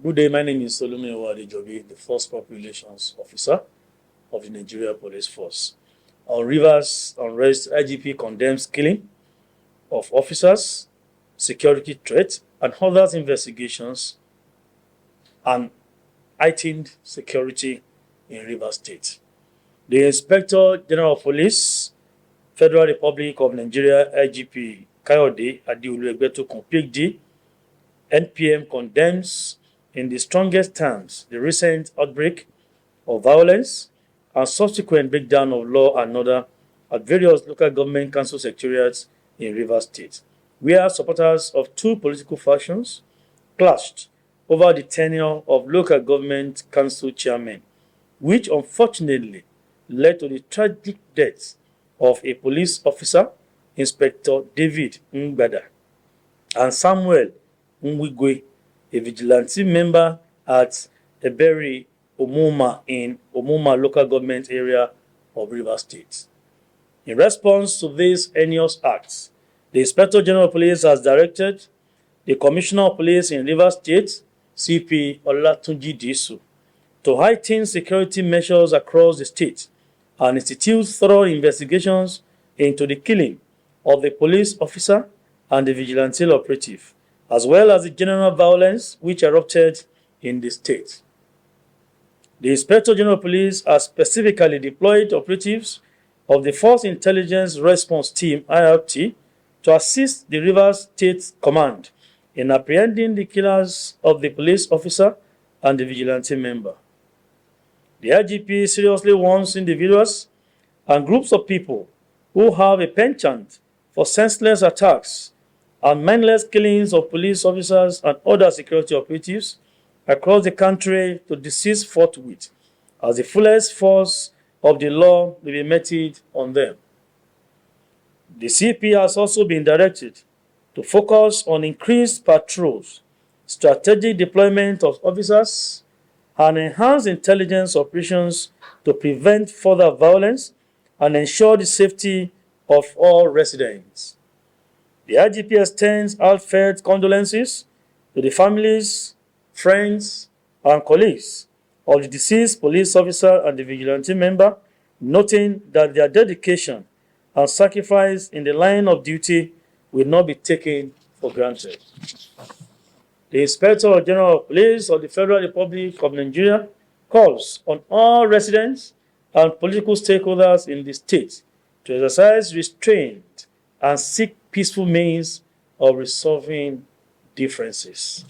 Good day, my name is Solomon Adejobi, the Force Populations Officer of the Nigeria Police Force. On Rivers unrest, IGP condemns killing of officers, security threat, and others investigations and heightened security in Rivers State. The Inspector General of Police, Federal Republic of Nigeria, IGP Kayode Adeolu Egbetokun, Ph.D., NPM condemns in the strongest terms the recent outbreak of violence and subsequent breakdown of law and order at various local government council secretariats in Rivers State, where supporters of two political factions clashed over the tenure of local government council chairmen, which unfortunately led to the tragic death of a police officer, Inspector David Mgbada, and Samuel Nwigwe, a vigilante member at Eberi-Omuma in Omuma local government area of Rivers State. In response to these heinous acts, the Inspector General of Police has directed the Commissioner of Police in Rivers State, CP Olatunji Disu, to heighten security measures across the state and institute thorough investigations into the killing of the police officer and the vigilante operative, as well as the general violence which erupted in the state. The Inspector General of Police has specifically deployed operatives of the Force Intelligence Response Team (IRT) to assist the Rivers State Command in apprehending the killers of the police officer and the vigilante member. The IGP seriously warns individuals and groups of people who have a penchant for senseless attacks and mindless killings of police officers and other security operatives across the country to desist forthwith, as the fullest force of the law will be meted on them. The CP has also been directed to focus on increased patrols, strategic deployment of officers, and enhanced intelligence operations to prevent further violence and ensure the safety of all residents. The IGP extends heartfelt condolences to the families, friends, and colleagues of the deceased police officer and the vigilante member, noting that their dedication and sacrifice in the line of duty will not be taken for granted. The Inspector General of Police of the Federal Republic of Nigeria calls on all residents and political stakeholders in the state to exercise restraint and seek peaceful means of resolving differences.